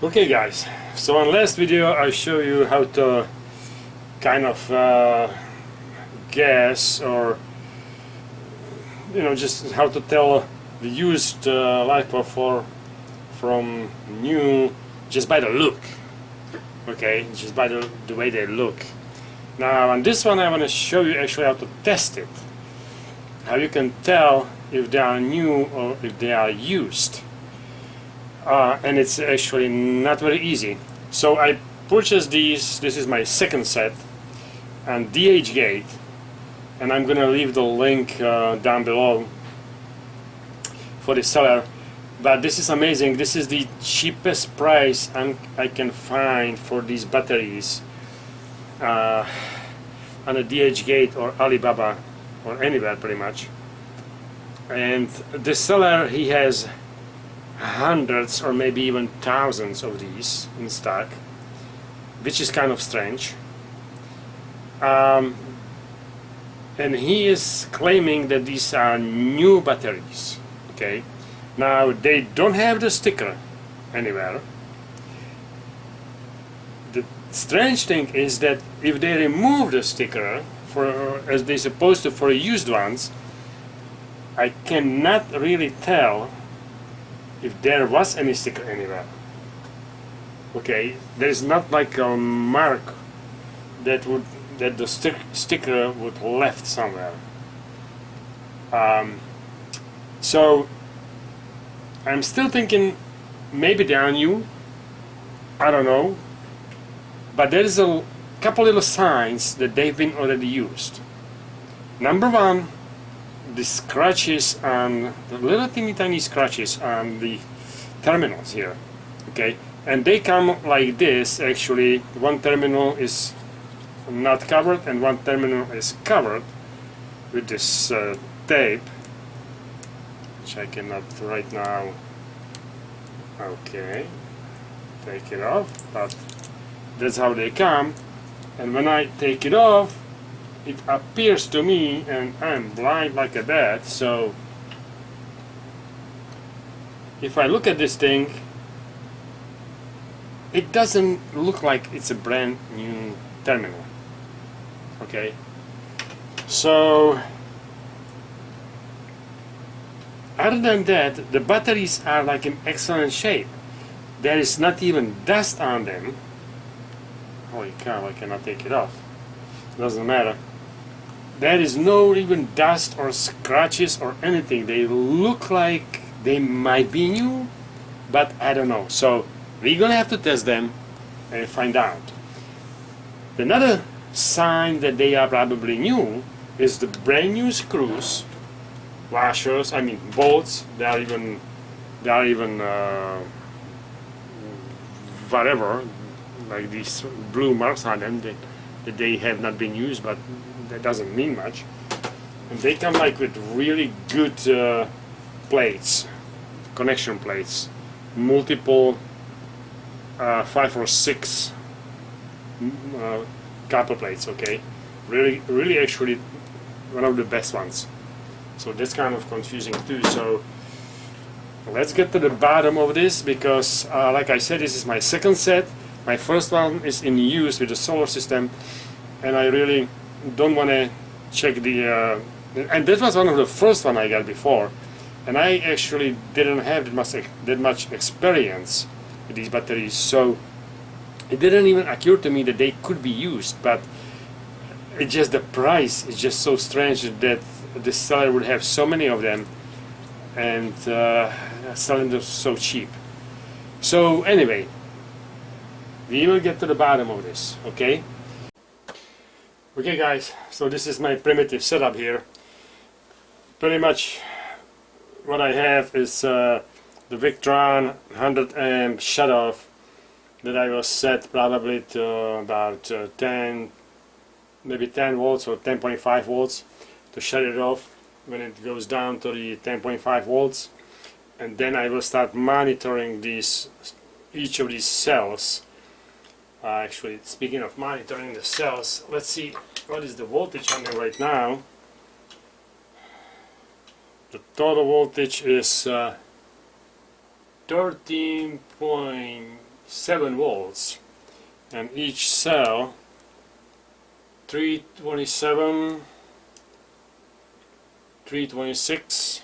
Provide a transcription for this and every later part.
Okay guys, so on last video I show you how to kind of guess, or just how to tell the used Lifepo4 from new just by the look. Okay, just by the way they look. Now on this one I want to show you actually how to test it, how you can tell if they are new or if they are used. And it's actually not very easy. So I purchased these. This is my second set and DHgate, and I'm gonna leave the link down below for the seller. But this is amazing. This is the cheapest price I can find for these batteries on a DHgate or Alibaba or anywhere pretty much. And the seller, he has hundreds or maybe even thousands of these in stock, which is kind of strange. And he is claiming that these are new batteries. Okay, now they don't have the sticker anywhere. The strange thing is that if they remove the sticker as they're supposed to for used ones, I cannot really tell if there was any sticker anywhere. Okay, there's not like a mark that the sticker would left somewhere. So I'm still thinking maybe they are new. I don't know, but there is a couple little signs that they've been already used. Number one, the scratches on the little tiny scratches on the terminals here. Okay, and they come like this. Actually, one terminal is not covered and one terminal is covered with this tape, which I cannot right now. Okay, take it off, but that's how they come. And when I take it off, it appears to me, and I'm blind like a bat, so if I look at this thing, it doesn't look like it's a brand new terminal. Okay, so other than that, the batteries are like in excellent shape. There is not even dust on them. Holy cow, I cannot take it off. Doesn't matter. There is no even dust or scratches or anything. They look like they might be new, but I don't know. So we're gonna have to test them and find out. Another sign that they are probably new is the brand new screws, washers, I mean bolts. They are even whatever, like these blue marks on them that they have not been used, but that doesn't mean much. And they come like with really good plates, connection plates, multiple 5 or 6 copper plates. Okay, really actually one of the best ones. So that's kind of confusing too. So let's get to the bottom of this, because like I said, this is my second set. My first one is in use with the solar system, and I really don't want to check the and that was one of the first one I got before, and I actually didn't have that much experience with these batteries, so it didn't even occur to me that they could be used. But it's just the price is just so strange that the seller would have so many of them and selling them so cheap. So anyway, we will get to the bottom of this. Okay. Okay guys, so this is my primitive setup here. Pretty much what I have is the Victron 100 amp shut off that I will set probably to about 10, maybe 10 volts or 10.5 volts to shut it off when it goes down to the 10.5 volts. And then I will start monitoring each of these cells. Actually, speaking of monitoring the cells, let's see what is the voltage on them right now. The total voltage is 13.6 7 volts, and each cell 327, 326,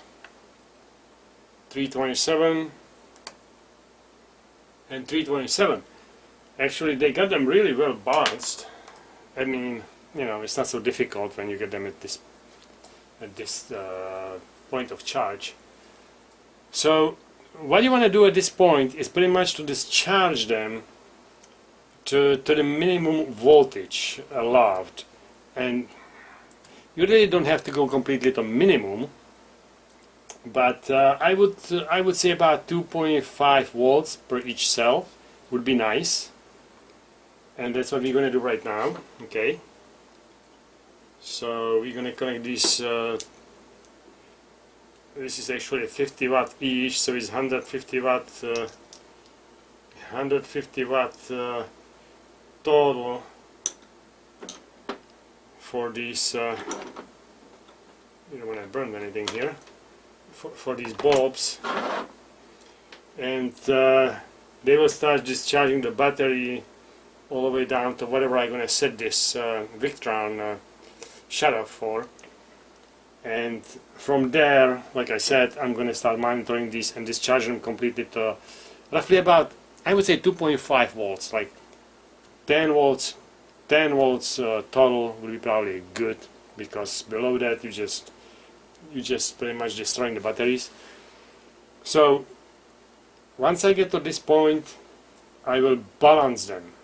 327 and 327. Actually, they got them really well balanced. I mean, you know, it's not so difficult when you get them at this point of charge. So what you want to do at this point is pretty much to discharge them to the minimum voltage allowed, and you really don't have to go completely to minimum, but I would say about 2.5 volts per each cell would be nice, and that's what we're going to do right now. Okay, so we're going to connect this. This is actually a 50 watt each, so it's 150 watt. 150 watt total for these. You don't want to burn anything here. For these bulbs, and they will start discharging the battery all the way down to whatever I'm going to set this Victron shutoff for, and from there, like I said, I'm going to start monitoring these and discharging them completely to roughly about, I would say, 2.5 volts, like 10 volts total will be probably good, because below that you just pretty much destroying the batteries. So once I get to this point, I will balance them,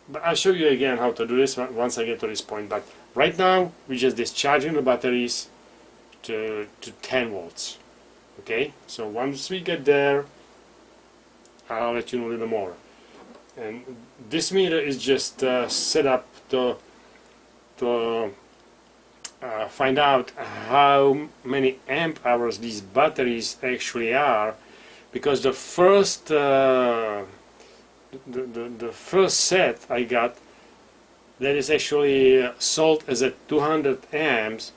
but I'll show you again how to do this once I get to this point. But right now we're just discharging the batteries to 10 volts. Okay, so once we get there, I'll let you know a little more. And this meter is just set up to find out how many amp hours these batteries actually are, because the first the first set I got that is actually sold as a 200 amps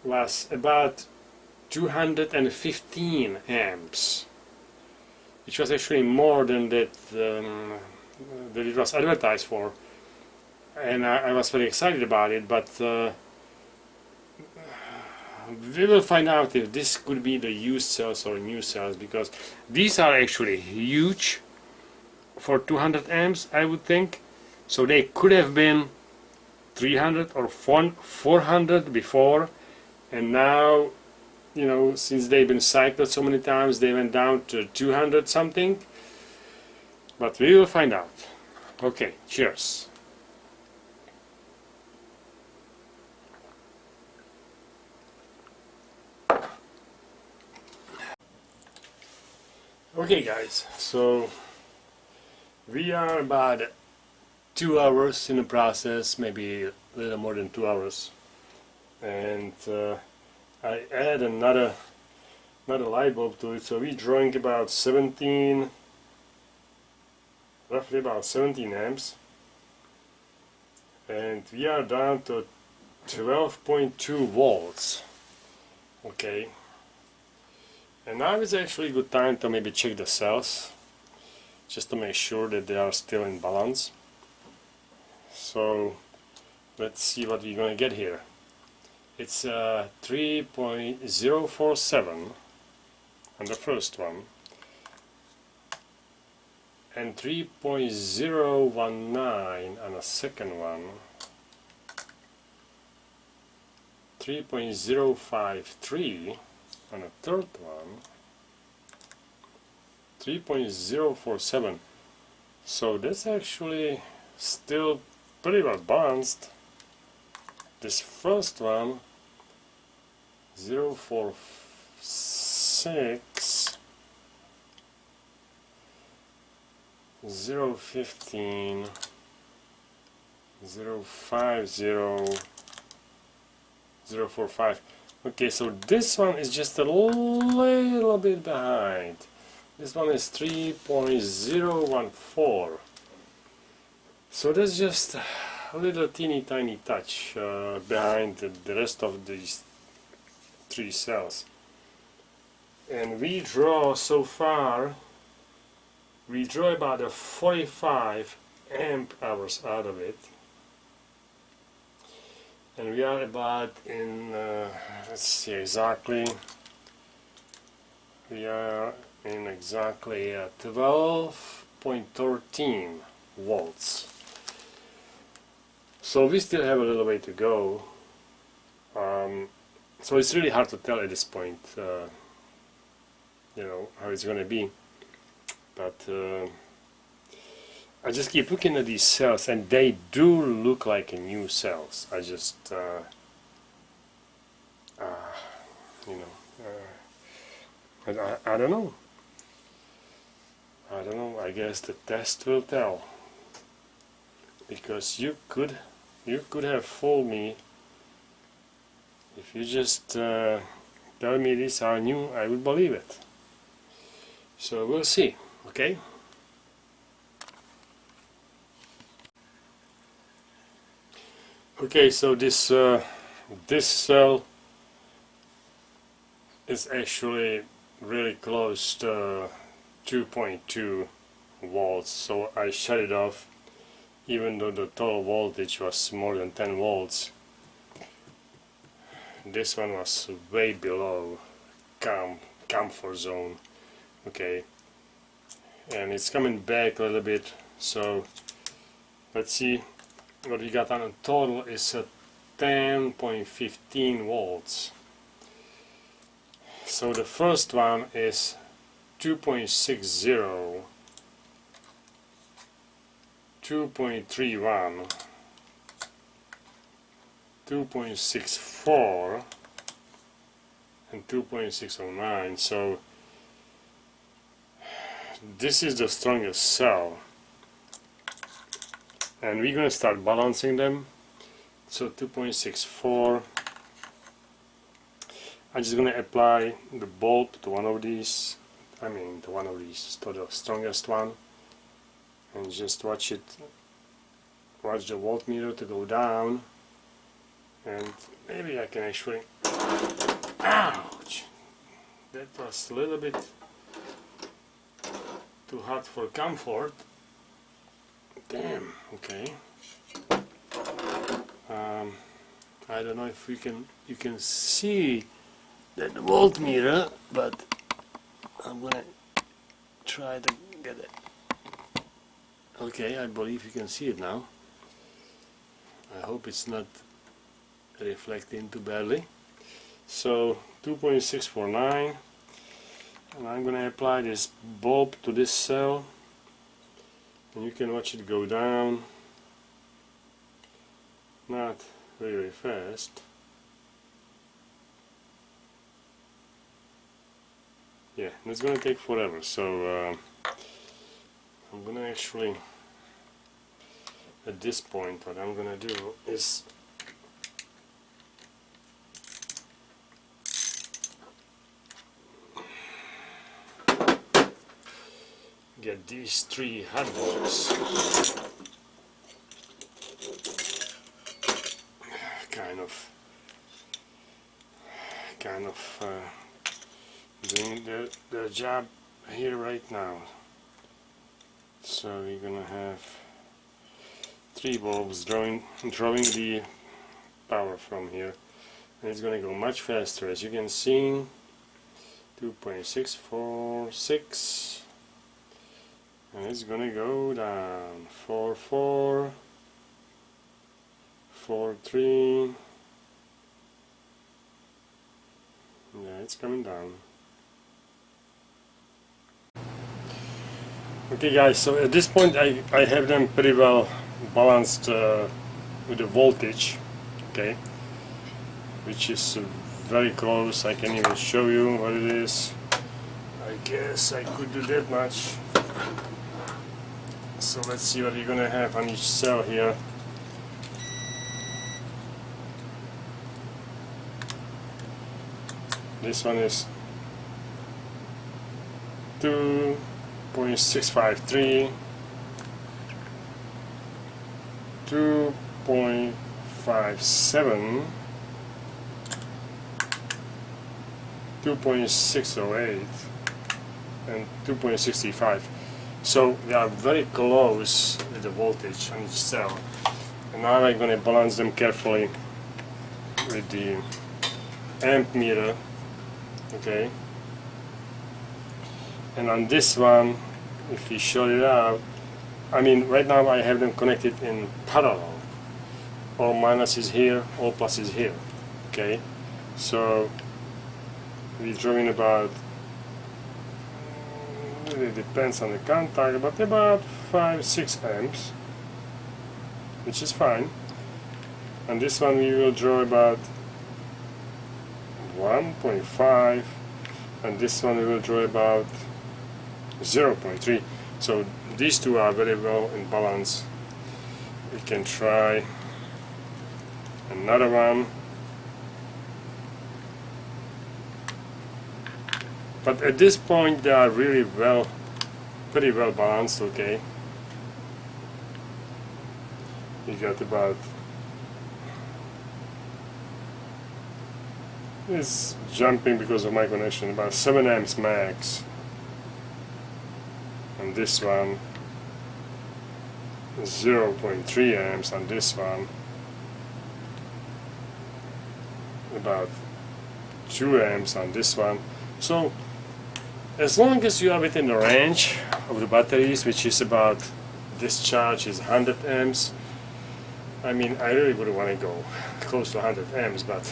was about 215 amps, which was actually more than that that it was advertised for, and I was very excited about it, but we will find out if this could be the used cells or new cells, because these are actually huge for 200 amps, I would think. So they could have been 300 or 400 before, and now, you know, since they've been cycled so many times, they went down to 200 something. But we will find out. Okay, cheers. Okay guys, so we are about 2 hours in the process, maybe a little more than 2 hours, and I add another light bulb to it, so we're drawing about 17, roughly about 17 amps, and we are down to 12.2 volts. Okay. And now is actually a good time to maybe check the cells, just to make sure that they are still in balance. So let's see what we're going to get here. It's 3.047 on the first one, and 3.019 on the second one, 3.053 on the third one, 3.047. So that's actually still pretty well balanced. This first one, 0.46, 0.15, 0.50, 0.45. Okay, so this one is just a little bit behind. This one is 3.014. So that's just a little teeny tiny touch behind the rest of these 3 cells. And we draw so far we draw about a 45 amp hours out of it, and we are about in let's see exactly, we are in exactly 12.13 volts. So we still have a little way to go. So it's really hard to tell at this point, you know, how it's going to be. But I just keep looking at these cells, and they do look like new cells. I just, you know, I don't know. I don't know. I guess the test will tell. Because you could have fooled me. If you just tell me these are new, I would believe it. So we'll see. Okay. Okay. So this this cell is actually really close to 2.2 volts. So I shut it off, even though the total voltage was more than 10 volts. This one was way below comfort zone. Okay, and it's coming back a little bit, so let's see what we got on the total is 10.15 volts. So the first one is 2.60, 2.31, 2.64 and 2.609. So this is the strongest cell, and we're going to start balancing them. So 2.64, I'm just going to apply the bulb to one of these, to the strongest one, and just watch the voltmeter to go down. And maybe I can actually, ouch, that was a little bit too hot for comfort. Damn. Okay. I don't know if you can see that voltmeter, but I'm gonna try to get it. Okay, I believe you can see it now. I hope it's not reflecting too badly. So 2.649, and I'm gonna apply this bulb to this cell, and you can watch it go down, not very fast. Yeah, it's gonna take forever, so I'm gonna actually, at this point, what I'm gonna do is get these 3 hot bulbs, kind of doing their job here right now. So we're gonna have 3 bulbs drawing the power from here, and it's gonna go much faster, as you can see. 2.646, and it's gonna go down. 4.4, 4.3. Yeah, it's coming down. Okay guys, so at this point I have them pretty well balanced with the voltage, okay, which is very close. I can even show you what it is. I guess I could do that much. So let's see what you're gonna have on each cell here. This one is 2.653, 2.57, 2.608, and 2.65. So they are very close with the voltage on each cell. And now I'm going to balance them carefully with the amp meter. Okay. And on this one, if we show it out, I mean, right now I have them connected in parallel. All minus is here, all plus is here. Okay, so we're drawing about, it depends on the contact, but about 5-6 amps, which is fine. And this one we will draw about 1.5, and this one we will draw about 0.3. So these two are very well in balance. We can try another one, but at this point they are really very well balanced. Okay, you got about, it's jumping because of my connection, about 7 amps max. And this one 0.3 amps on this one, about 2 amps on this one. So as long as you are within the range of the batteries, which is about, discharge is 100 amps, I mean, I really wouldn't want to go close to 100 amps, but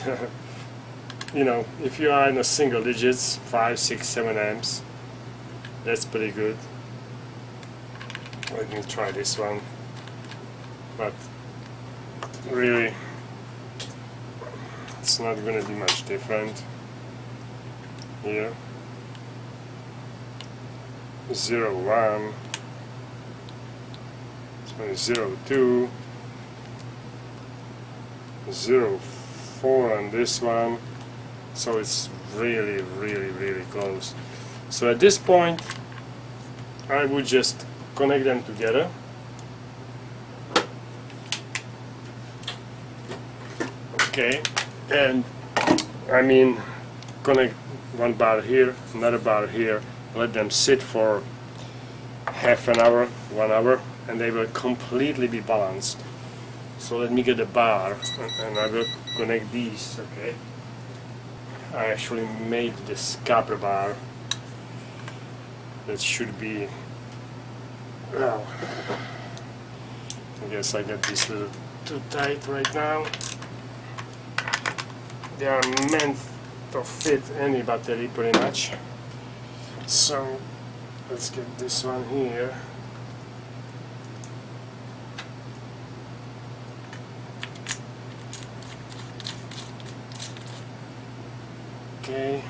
you know, if you are in the single digits, 5, 6, 7 amps, that's pretty good. Let me try this one, but really it's not going to be much different here. 0.1, 0.02, 0.4 on this one, so it's really close. So at this point I would just connect them together. Okay, and I mean, connect one bar here, another bar here, let them sit for half an hour, 1 hour, and they will completely be balanced. So let me get a bar, and I will connect these. Okay, I actually made this copper bar that should be, well, I guess I got this a little too tight right now. They are meant to fit any battery pretty much. So let's get this one here. Okay,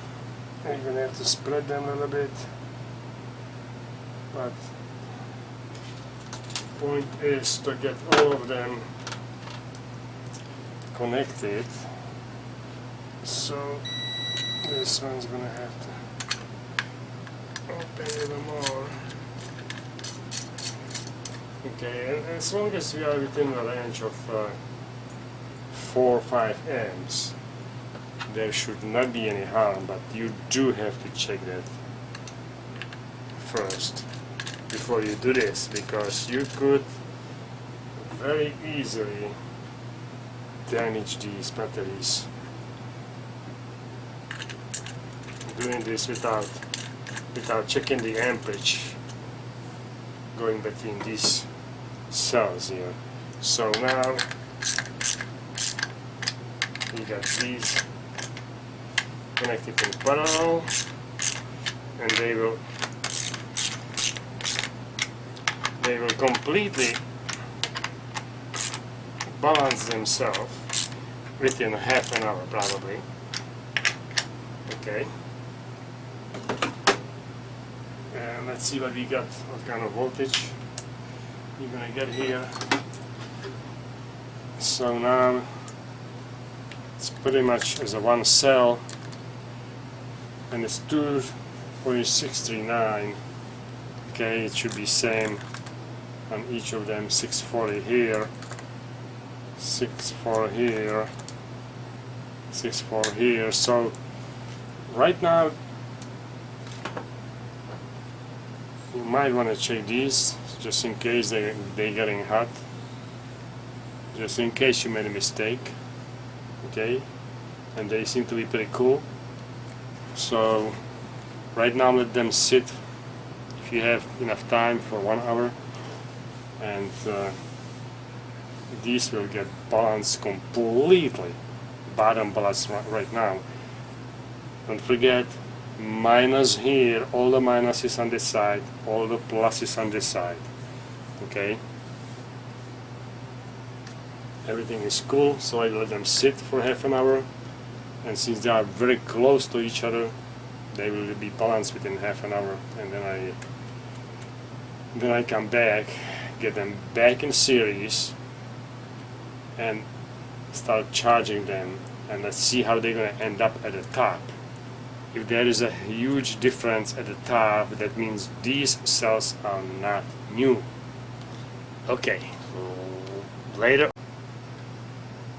I'm gonna have to spread them a little bit, but point is to get all of them connected. So this one's gonna have to open a little more. Okay, and as long as we are within the range of 4 or 5 amps, there should not be any harm, but you do have to check that first before you do this, because you could very easily damage these batteries doing this without checking the amperage going between these cells here. So now you got these connected in parallel, and they will completely balance themselves within half an hour probably. Okay, and let's see what we got, what kind of voltage we're gonna get here. So now it's pretty much as a one cell, and it's 2.639. Okay, it should be same on each of them. 640 here, 640 here, 640 here. So right now, you might want to check these just in case they're getting hot, just in case you made a mistake. Okay, and they seem to be pretty cool. So right now let them sit, if you have enough time, for 1 hour, and these will get balanced completely, bottom balance right now. Don't forget, minus here, all the minuses on this side, all the pluses on this side. Okay, everything is cool, so I let them sit for half an hour, and since they are very close to each other, they will be balanced within half an hour, and then I come back, get them back in series, and start charging them, and let's see how they're going to end up at the top. If there is a huge difference at the top, that means these cells are not new. Okay, later.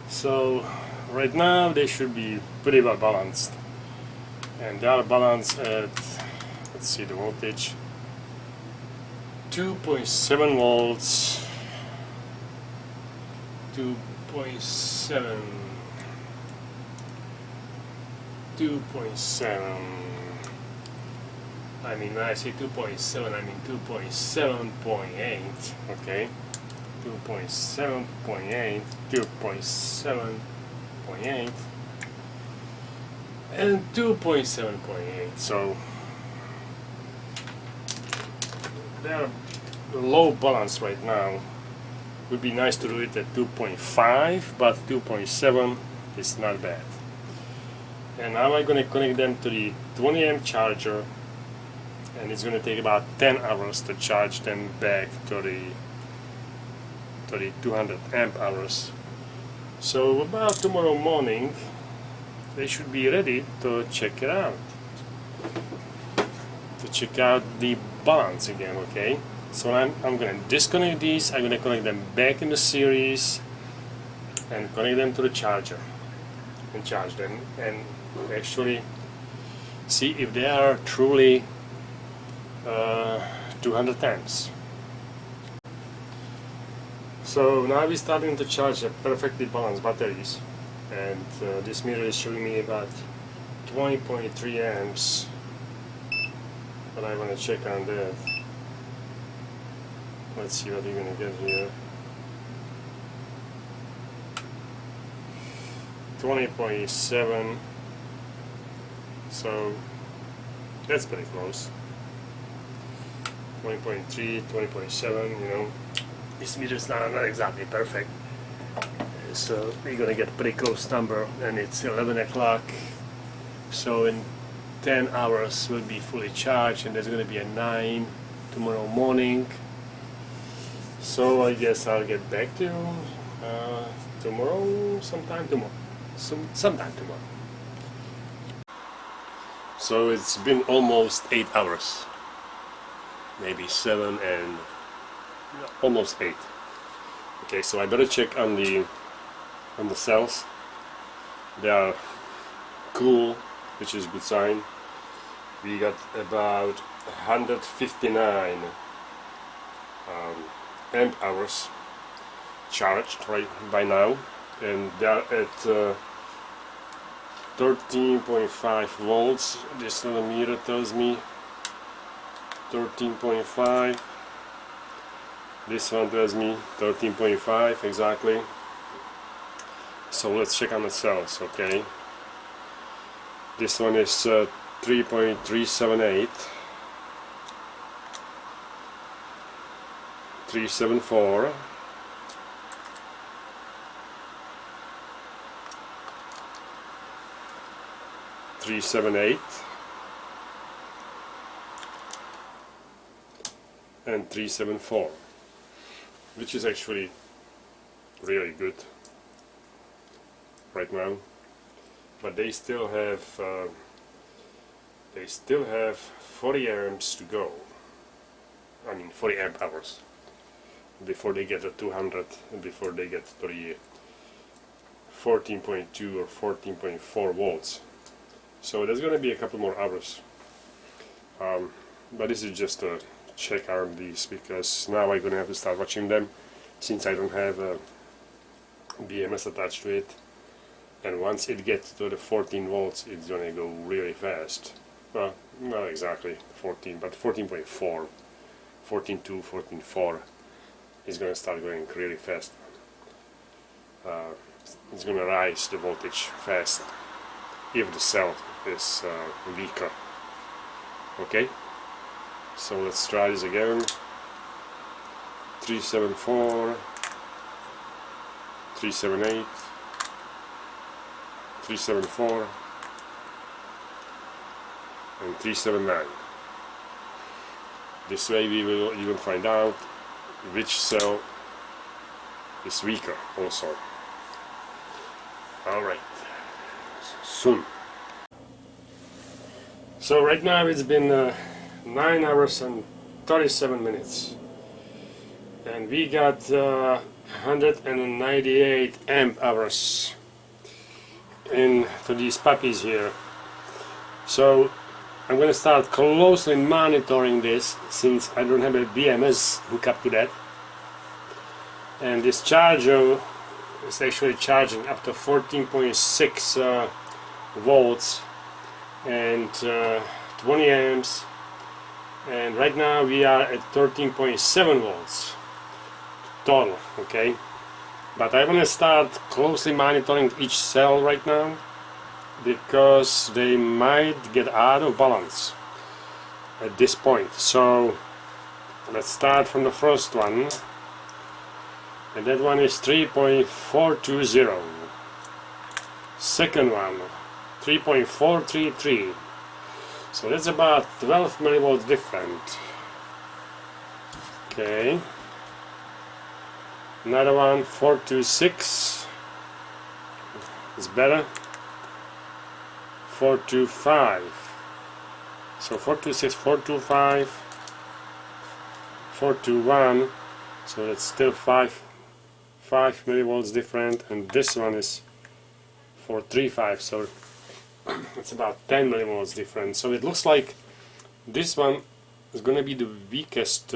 So right now they should be pretty well balanced, and they are balanced at, let's see the voltage, 2.7 volts, 2.7, I mean, when I say 2.7, I mean 2.7.8, okay, 2.7.8, 2.7.8, and 2.7.8, so they are low balance right now. Would be nice to do it at 2.5, but 2.7 is not bad. And now I'm going to connect them to the 20 amp charger, and it's going to take about 10 hours to charge them back to the 200 amp hours. So about tomorrow morning they should be ready to check it out, to check out the balance again. Okay, so I'm going to disconnect these, I'm going to connect them back in the series and connect them to the charger and charge them, and actually see if they are truly 200 amps. So now we're starting to charge the perfectly balanced batteries, and this meter is showing me about 20.3 amps, but I want to check on that. Let's see what we're going to get here. 20.7, so that's pretty close. 20.3, 20.7, you know, this meter is not exactly perfect, so we're gonna get a pretty close number, and it's 11 o'clock, so in 10 hours we'll be fully charged, and there's gonna be a 9 tomorrow morning. So I guess I'll get back to you tomorrow, sometime tomorrow. So it's been almost 8 hours, maybe 7 and almost 8. Okay, so I better check on the cells. They are cool, which is a good sign. We got about 159 amp hours charged right by now, and they are at 13.5 volts. This little meter tells me 13.5. This one tells me 13.5 exactly. So let's check on the cells. Okay, this one is 3.378, 374, 378, and 374, which is actually really good right now. But they still have 40 amps to go. I mean 40 amp hours before they get to 200, and before they get to the 14.2 or 14.4 volts. So there's going to be a couple more hours, but this is just a check RMDs, because now I'm gonna have to start watching them since I don't have a BMS attached to it. And once it gets to the 14 volts, it's gonna go really fast. Well, not exactly 14, but 14.4, 14.2, 14.4 is gonna start going really fast. It's gonna rise the voltage fast if the cell is weaker. Okay, so let's try this again. 374, 378, 374, and 379. This way we will even find out which cell is weaker also. Alright, soon. So right now it's been 9 hours and 37 minutes. And we got 198 amp hours into these puppies here. So I'm going to start closely monitoring this, since I don't have a BMS hookup to that. And this charger is actually charging up to 14.6 volts and 20 amps. And right now we are at 13.7 volts total, okay? But I want to start closely monitoring each cell right now, because they might get out of balance at this point. So let's start from the first one, and that one is 3.420. Second one, 3.433. So that's about 12 millivolts different. Okay. Another one, 426. It's better. 425. So 426, 425, 421. So that's still 5 millivolts different, and this one is 435. So it's about 10 millivolts different. So it looks like this one is going to be the weakest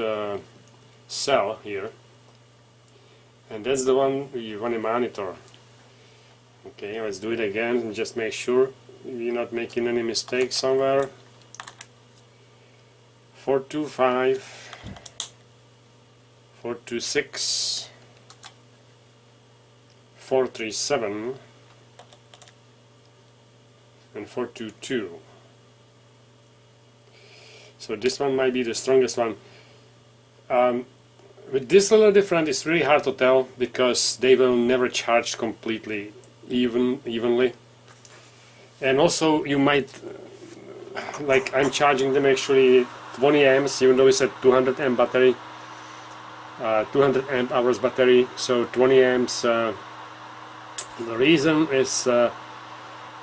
cell here, and that's the one you want to monitor. Okay, let's do it again and just make sure we're not making any mistakes somewhere. 425, 426, 437, and 422. So this one might be the strongest one. With this little difference, it's really hard to tell, because they will never charge completely evenly. And also you might, like I'm charging them actually 20 amps, even though it's a 200 amp battery, 200 amp hours battery, so 20 amps. The reason is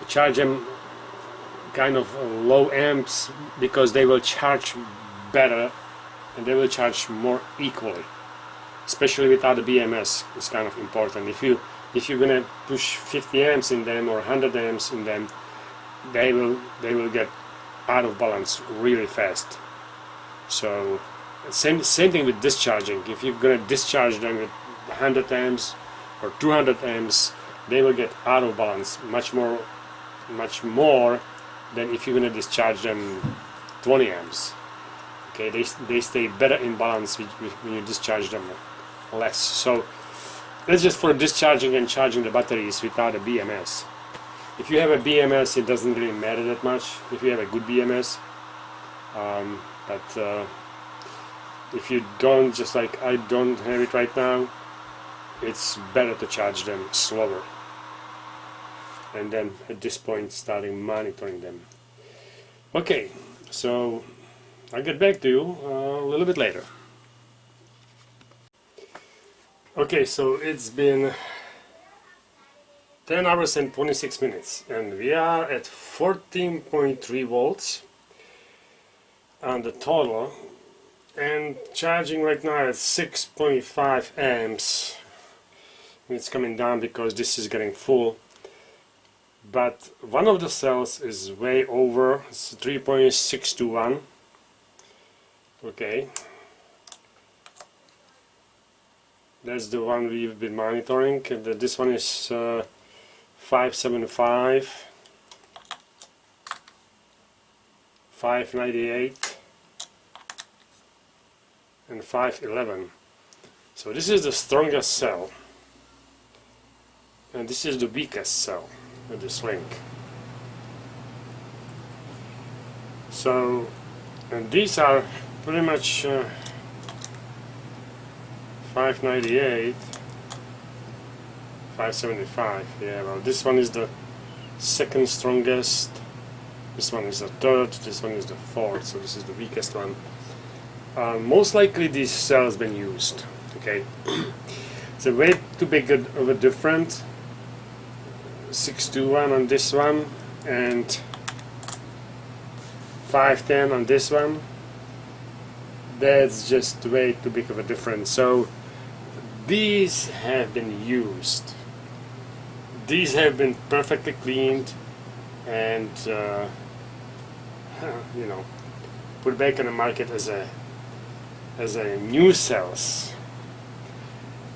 charge them kind of low amps, because they will charge better and they will charge more equally, especially without the BMS. It's kind of important. If you're gonna push 50 amps in them or 100 amps in them, they will get out of balance really fast. So same thing with discharging. If you're gonna discharge them with 100 amps or 200 amps, they will get out of balance much more than if you're gonna discharge them 20 amps. Okay, they stay better in balance when you discharge them less. So that's just for discharging and charging the batteries without a BMS. If you have a BMS, it doesn't really matter that much if you have a good BMS. But if you don't, just like I don't have it right now, it's better to charge them slower. And then at this point starting monitoring them. Okay, so I'll get back to you a little bit later. Okay, so it's been 10 hours and 26 minutes, and we are at 14.3 volts on the total, and charging right now at 6.5 amps. It's coming down because this is getting full, but one of the cells is way over. It's 3.621. Okay, That's the one we've been monitoring, and this one is 575, 598 and 511. So this is the strongest cell and this is the weakest cell with this link. So, and these are pretty much 598, 575. Yeah, well, this one is the second strongest, this one is the third, this one is the fourth, so this is the weakest one. Most likely this cell has been used. Okay, it's a way too big of a difference. 621 on this one and 510 on this one. That's just way too big of a difference. So these have been used. These have been perfectly cleaned and you know, put back on the market as a new cells.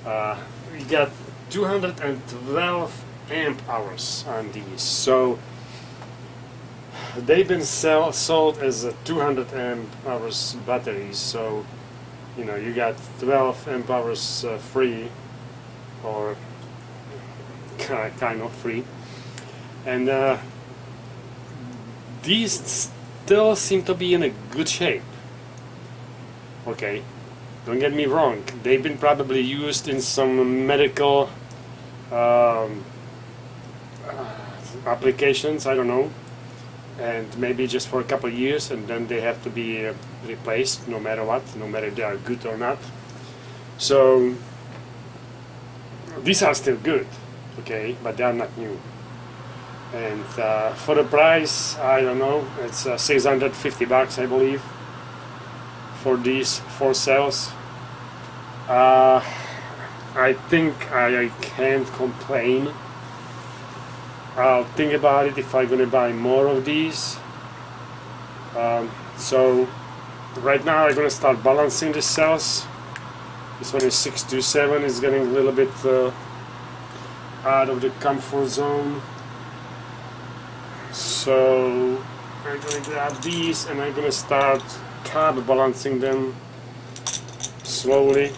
We got 212 amp hours on these, so they've been sold as a 200 amp hours batteries. So you know, you got 12 amp hours free, or kind of free, and these still seem to be in a good shape. Okay, don't get me wrong, they've been probably used in some medical applications, I don't know, and maybe just for a couple of years, and then they have to be replaced no matter what, no matter if they are good or not. So these are still good, okay, but they are not new. And for the price, I don't know, it's 650 bucks, I believe, for these 4 cells. I think I can't complain. I'll think about it if I'm gonna buy more of these. So right now I'm gonna start balancing the cells. This one is 627, is getting a little bit out of the comfort zone. So I'm gonna grab these and I'm gonna start carb balancing them slowly.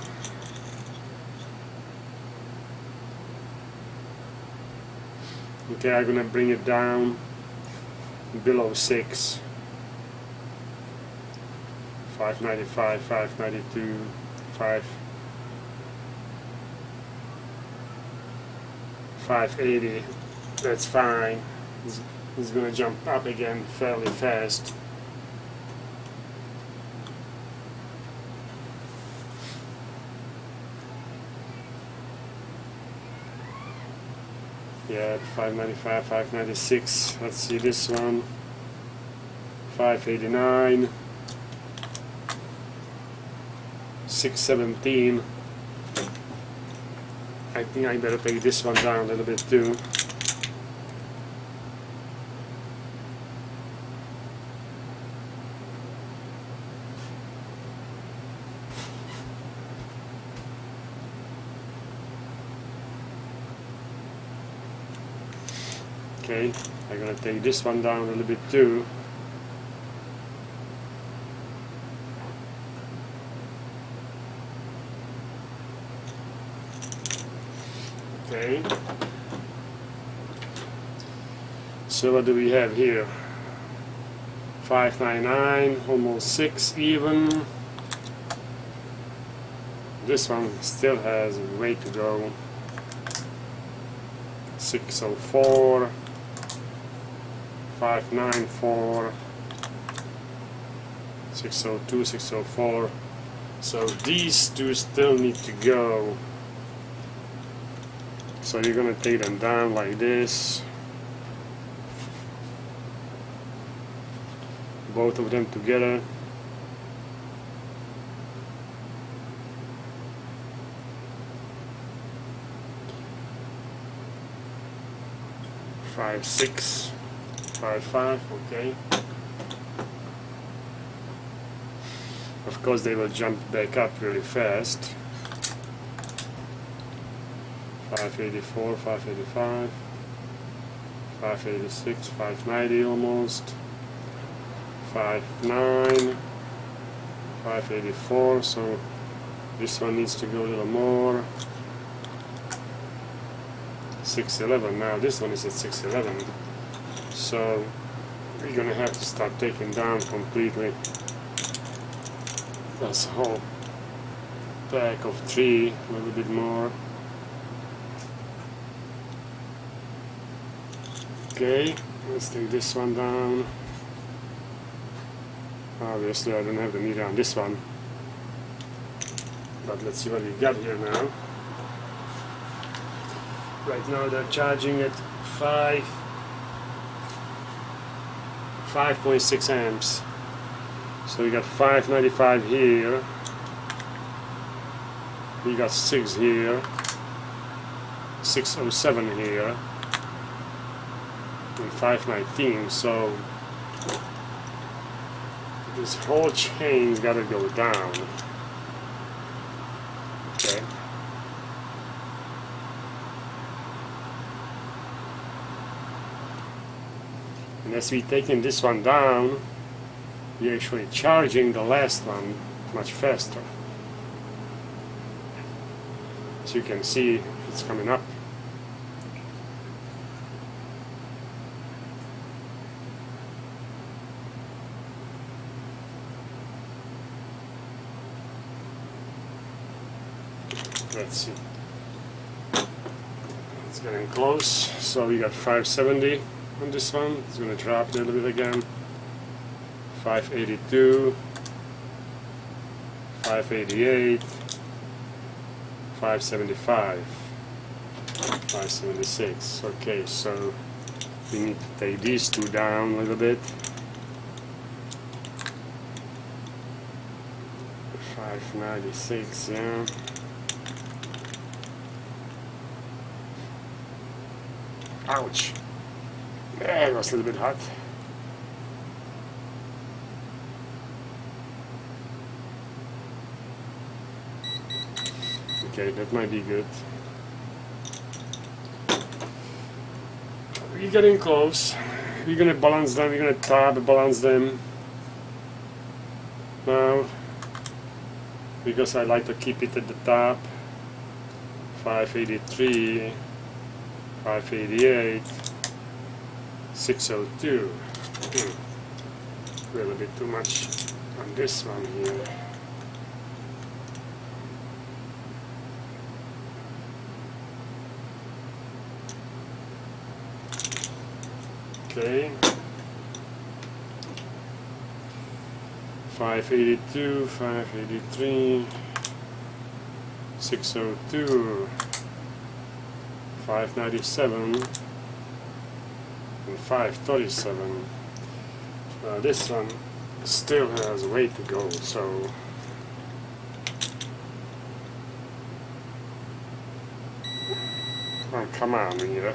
Okay, I'm gonna bring it down below 6. 595, 592, 580. That's fine. It's gonna jump up again fairly fast. Yeah, 595, 596. Let's see this one. 589. 617. I think I better take this one down a little bit too. Okay, I'm gonna take this one down a little bit too. Okay. So what do we have here? 599, almost 6 even. This one still has a way to go. 604. 594, 602, 604. So these two still need to go. So you're gonna take them down like this. Both of them together. Five, 6. 5, okay. Of course they will jump back up really fast. 584, 585, 586, 590 almost, 59, 584, so this one needs to go a little more. 611, now this one is at 611, so we're gonna have to start taking down completely. That's a whole pack of 3, a little bit more. Okay, let's take this one down. Obviously I don't have the meter on this one, but let's see what we got here now. Right now they're charging at 5.6 amps. So we got 595 here. We got 6 here. 607 here. And 519. So this whole chain's gotta go down. Okay. And as we're taking this one down, we're actually charging the last one much faster. As you can see, it's coming up. Let's see. It's getting close. So we got 570 on this one. It's going to drop a little bit again. 582, 588, 575, 576. Okay, so we need to take these two down a little bit. 596, yeah. Ouch! Yeah, it was a little bit hot. Okay, that might be good. We're getting close. We're gonna balance them, we're gonna tab balance them now, because I like to keep it at the top. 583, 588, 602. A little bit too much on this one here. Okay. 582, 583, 602, 597, and 537. This one still has a way to go, so oh, come on, Rita.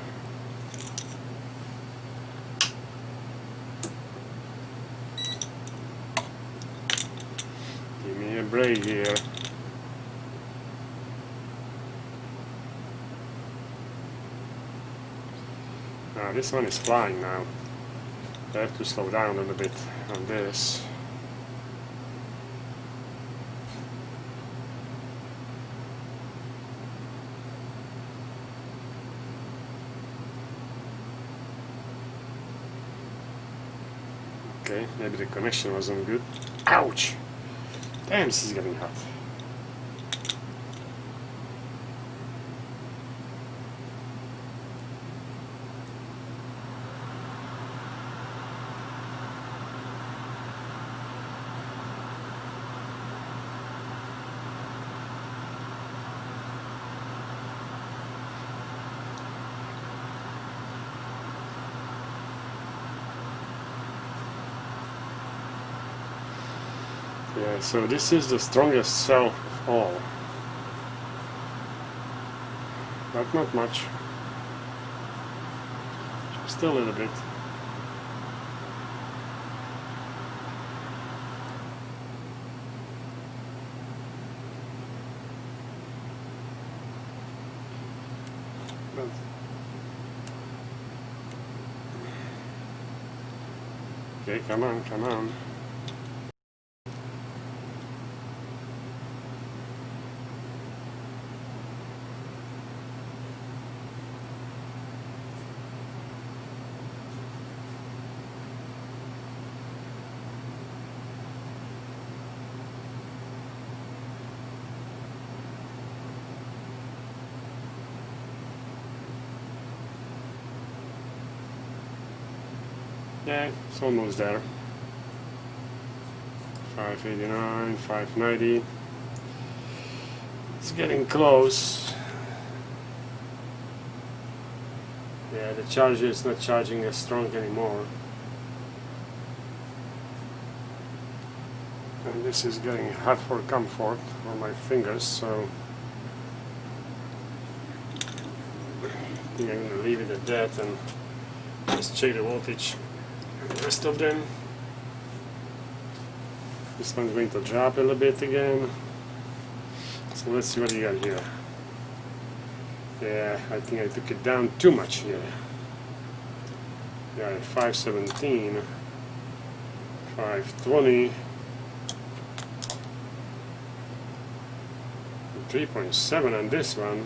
Give me a break here. This one is flying now. I have to slow down a little bit on this. Okay, maybe the connection wasn't good. Ouch! Damn, this is getting hot. Yeah, so this is the strongest cell of all. But not much. Just a little bit. Okay, come on, come on. Yeah, it's almost there. 589, 590. It's getting close. Yeah, the charger is not charging as strong anymore. And this is getting hot for comfort for my fingers, so I think I'm going to leave it at that and just check the voltage. The rest of them. This one's going to drop a little bit again. So let's see what you got here. Yeah, I think I took it down too much here. Yeah, 517, 520, 3.7 on this one.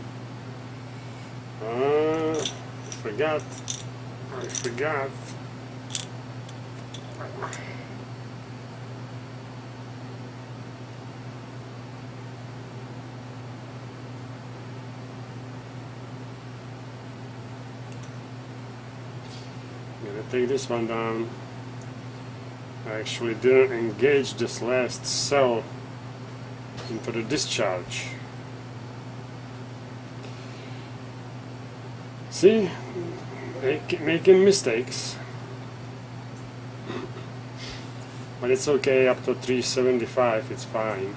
I forgot. I'm gonna take this one down. I actually didn't engage this last cell into the discharge. See, making mistakes. But it's okay, up to 375 it's fine.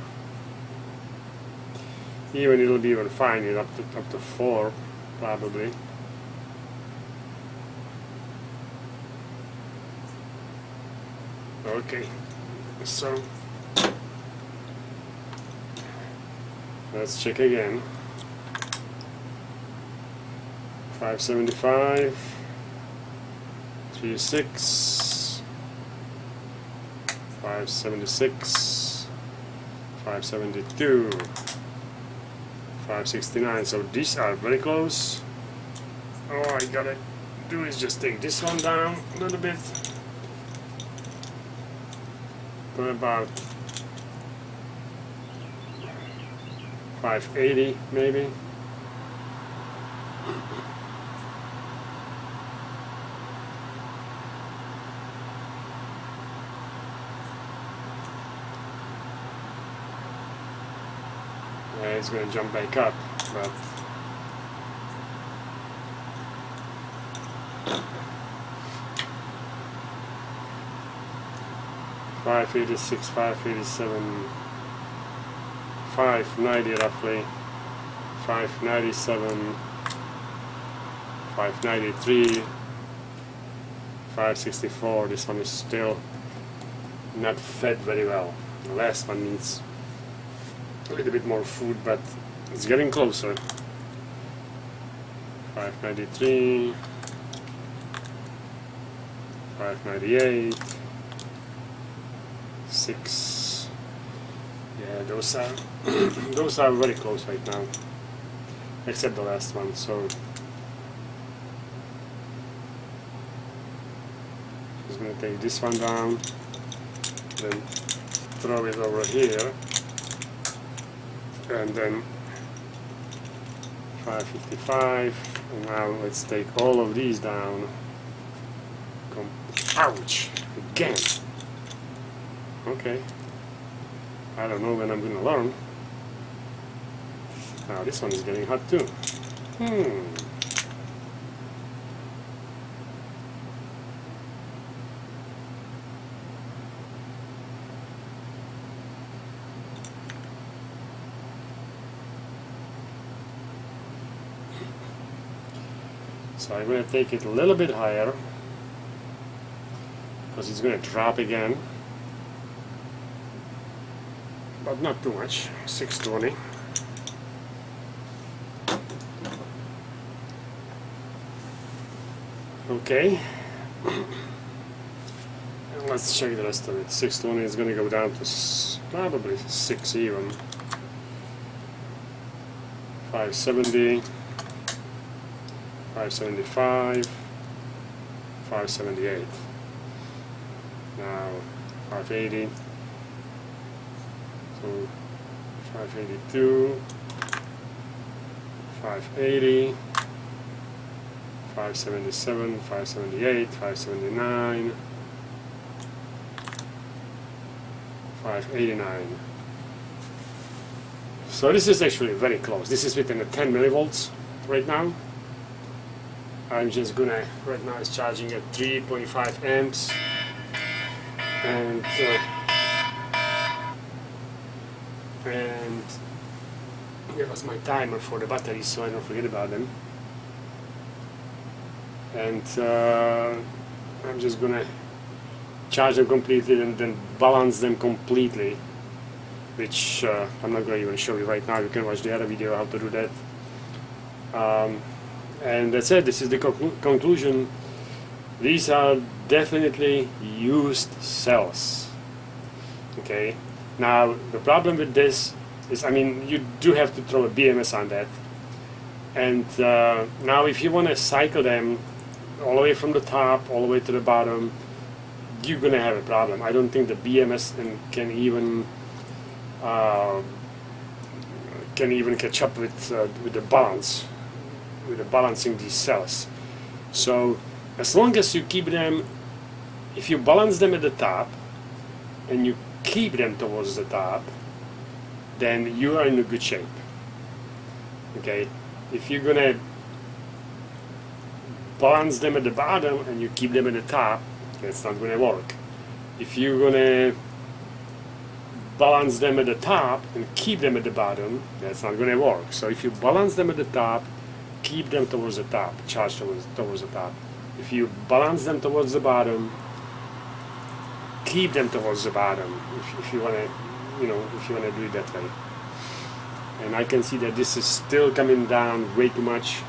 Even it'll be even fine up to 4 probably. Okay, so let's check again. 575, 36, 576, 572, 569. So these are very close. All I gotta do is just take this one down a little bit. To about 580 maybe. Yeah, it's going to jump back up, but $586, $587, $590 roughly, $597, $593, $564. This one is still not fed very well. The last one needs a little bit more food, but it's getting closer. 593, 598, 6. Yeah, those are those are very close right now, except the last one. So just gonna take this one down, then throw it over here, and then 555. And now let's take all of these down. Ouch! Again. Okay. I don't know when I'm gonna learn. Now this one is getting hot too. So I'm going to take it a little bit higher because it's going to drop again, but not too much. 620. Okay. Let's check the rest of it. 620 is going to go down to probably 6 even. 570, 575, 578. Now 580. So 582, 580, 577, 578, 579. 589. So this is actually very close. This is within the 10 millivolts right now. I'm just gonna, right now it's charging at 3.5 amps. And that was my timer for the batteries, so I don't forget about them. And I'm just gonna charge them completely and then balance them completely, which I'm not going to even show you right now. You can watch the other video how to do that. And that's it. This is the conclusion. These are definitely used cells. Okay. Now the problem with this is, I mean, you do have to throw a BMS on that. And now if you want to cycle them all the way from the top all the way to the bottom, you're gonna have a problem. I don't think the BMS can even catch up with the balance, with the balancing these cells. So as long as you keep them, if you balance them at the top and you keep them towards the top, then you are in a good shape. Okay, if you're gonna balance them at the bottom and you keep them at the top, that's not going to work. If you're going to balance them at the top and keep them at the bottom, that's not going to work. So if you balance them at the top, keep them towards the top, charge towards the top. If you balance them towards the bottom, keep them towards the bottom. If you want to, if you want to do it that way. And I can see that this is still coming down way too much.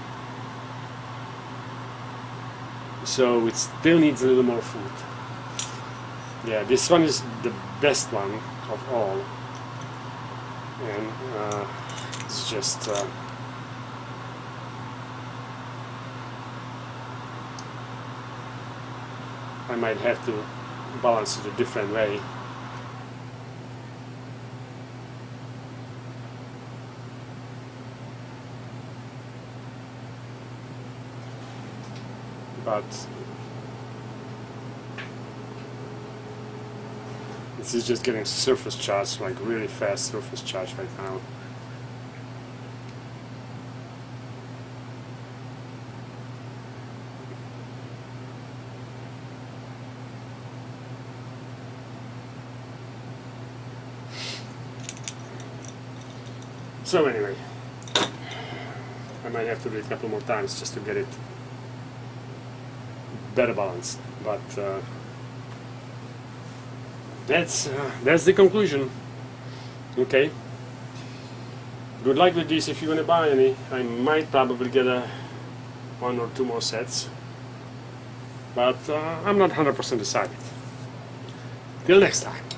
So it still needs a little more food. Yeah, this one is the best one of all. And it's just I might have to balance it a different way. But this is just getting surface charge, like really fast surface charge right now. So anyway, I might have to do it a couple more times just to get it better balanced, but that's the conclusion. Okay, good luck with this. If you want to buy any, I might probably get one or two more sets, but I'm not 100% decided. Till next time.